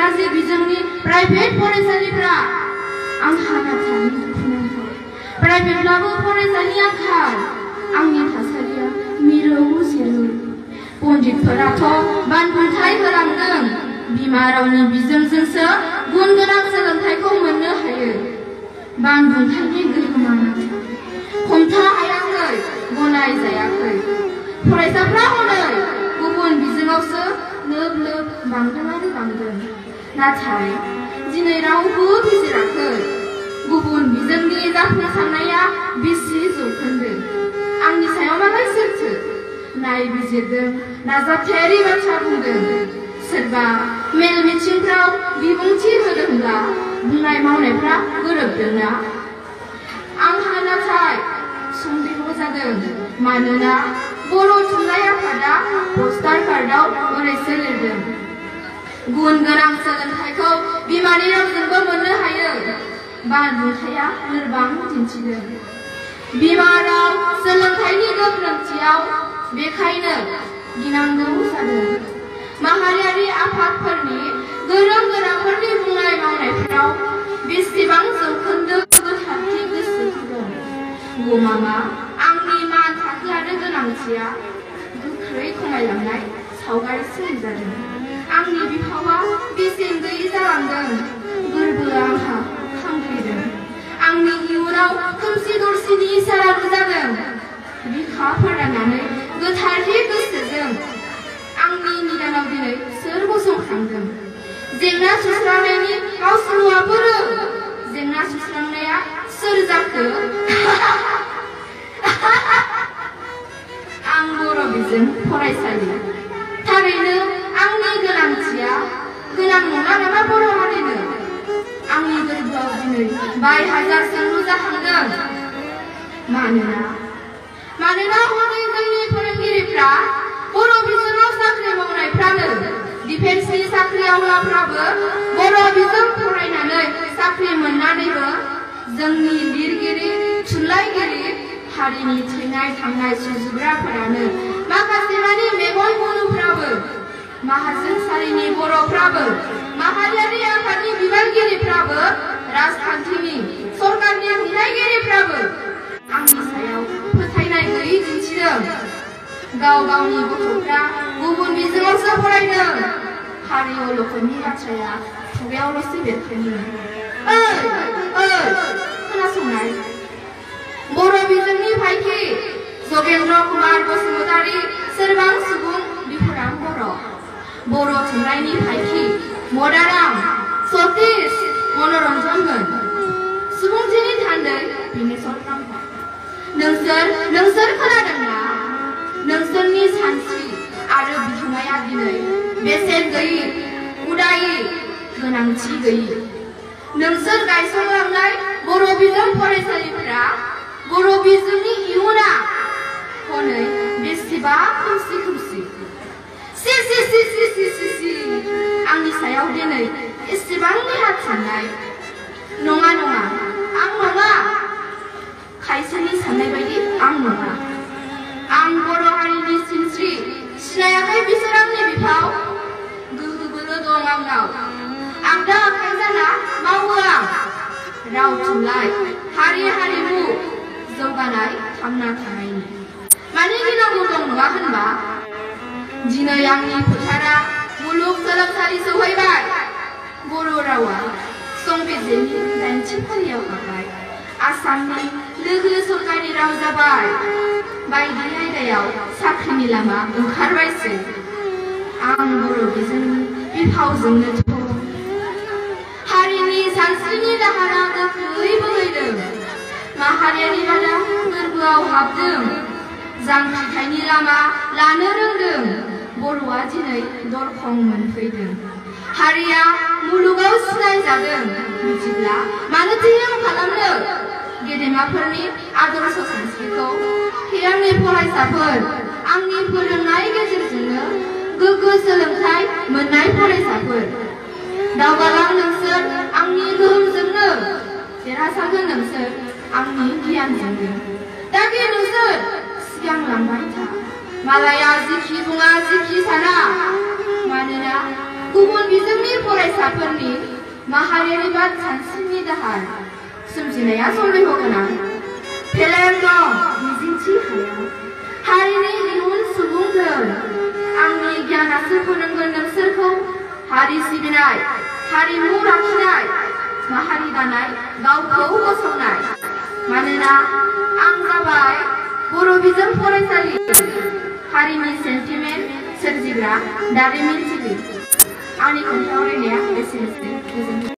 इंराजि बिजोंनि प्राइभेट फरायसालिफ्रा आंहा नाथाय दुखुनांथाव प्राइभेटब्लाबो फरायसालि आंखाल आंनि थासारिया मिरौ सेरौ पण्डितफोराथ' बानबुंथाय होलांदों बिमा रावनि बिजोंजोंसो गुन गोनां सोलोंथाइखौ मोननो हायो बानबुंथायनि गोहोमा नाथाय हमथा हायाखै गनाय जायाखै फरायसाफ्रा हनै गुबुन बिजोङावसो लोब लोब बांदों आरो बांदों नाथाय दिनै रावबो बिजिराखै गुबुन बिजोंनि जाफुंसारनाया बेसे जौखोन्दो आंनि सायाव मालाय सोरथो नायबिजिरदों नाजाबथायारि बाथ्रा बुंदों सोरबा मेल मिथिंफ्राव बिबुंथि होदोंब्ला बुंनाय मावनायफ्रा गोरोबदोंना आंहा नाथाय सन्देह जादों मानोना बर' थुनलाइ आफादा पस्टार कार्डआव ओरैसो लिरदों गुन गोनां सोलोंथाइखौ बिमानि रावजोंबो मोननो हायो बानबुंथाया लोरबां दिन्थिदों बिमा राव सोलोंथाइनि गोख्रोंथियाव बेखायनो गिनांगौ जादों माहारियारि आफादफोरनि गोरों गोराफोरनि बुंनाय मावनायफोराव बेसेबां जौखोन्दो गोथारथि गोसोथि दं गमामा आंनि मान थाखो आरो गोनांथिया गोख्रै खमायलांनाय सावगारिसो नुजादों आंनि बिफावा बेसेन गैयै जालांदों गोरबोआ आंहा खामग्लिदों आंनि इयुनाव खोमसि दरसिनि इसारा नुजादों बिखा फोराननानै गोथारथि गोसोजों आंनि निदानाव दिनै सोर गसंख्रांदों जेंना सुस्रांनायनि गावसोरआ बोरो जेंना सुस्रांनाया सोर जाखो आं बर' बिजों फरायसालि थारैनो आंनि गोनांथिया गोनां नङा नामा बर' हारिनो आंनि गोरबोआव दिनै बाय हाजार सोंलु जाखांदों मानोना हनै जोंनि फोरोंगिरिफ्रा बर' बिजोङाव साख्रि मावनायफ्रानो डिफेन्सनि साख्रि आवलाफ्राबो बर' बिजों फरायनानै साख्रि मोननानैबो जोंनि लिरगिरि थुनलाइगिरि हारिनि थैनाय थांनाय सुजुग्राफोरानो माखासे मानि मेगन गुनुफ्राबो माहाजोन सारिनि बर'फ्राबो माहारियारि आफादनि बिबानगिरिफ्राबो राजखान्थिनि सरकारनि खुंथायगिरिफ्राबो आंनि सायाव फोथायनाय गैयै दिन्थिदों गाव गावनि गथ'फ्रा गुबुन बिजोङावसो फरायदों हारि अलखदनि बाथ्राया खुगायावल'सो बेरखाङो खोनासंनाय बर' बिजोंनि फायखि जगेन्द्र कुमार बसुमतारी सोरबां सुबुं बिफोरां बर' थुनलाइनि फायखि मदाराम सतीश मनरन्जनमोन सुबुंथिनि थान्दै बिनेश्वर ब्रह्म नोंसोर खोनादोंना नोंसोरनि सानस्रि आरो बिहोमाया दिनै बेसेन गैयै उदायै गोनांथि गैयै नोंसोर गायसनलांनाय बर' बिजों फरायसालिफोरा बर' बिजोंनि इयुना हनै बेसेबा खोमसि खोमसि आंनि सायाव दिनै एसेबां नेहाथ साननाय नङा आं नङा खायसेनि साननाय बायदि आं नङा आं बर' हारिनि सिनस्रि सिनायाखै बिसोर आंनि बिफाव गोहो बोलो दं आंनाव आगदा आखाइ जाना मावो आं राव थुनलाइ हारि हारिमु जौगानाय थांना थानायनि माने गिनांगौ दं नङा होनबा दिनै आंनि फोथारा मुलुग सोलोंसालि सौहैबाय बर' रावा संबिजिरनि 9थि फारियाव हाबबाय आसामनि लोगो सरकारि राव जाबाय बायदि आयदायाव साख्रिनि लामा ओंखारबायसै आं बर' बिजोंनि बिफावजोंनोथ' हारिनि सानस्रिनि दाहारा गोख्रै बोहैदों माहारियारि बादा गोरबोआव हाबदों जांख्रिथायनि लामा लानो रोंदों बर'आ दिनै दरखं मोनफैदों हारिया मुलुगाव सिनायजादों बिदिब्ला मानोथो खालामनो गेदेमाफोरनि आदर्श सानस्रिखौ हे आंनि फरायसाफोर आंनि फोरोंनाय गेजेरजोंनो गोग्गो सोलोंथाइ मोननाय फरायसाफोर दावगालां नोंसोर आंनि गोहोमजोंनो देरहासारगोन नोंसोर आंनि गियानजोंनो दागे नोंसोर सिगां लांबाय था मालाया जिखि बुङा जिखि साना मानोना गुबुन बिजोंनि फराय फरायसाफोरनि माहारियारि बाद सानस्रिनि दाहार सोमजिनाया सन्देह गोनां फेलें दं मिजिंथि हाया हारिनि इयुन सुबुंफोर आंनि गियानासो फोरोंगोन नोंसोरखौ हारि सिबिनाय हारिमु लाखिनाय माहारि दानाय गावखौ गसंनाय मानोना आं जाबाय बर' बिजों फरायसालि हारिनि सेन्टिमेन्ट सोरजिग्रा दारिमिनगिरि आंनि खन्थाइ आवरायनाया एसेनोसै।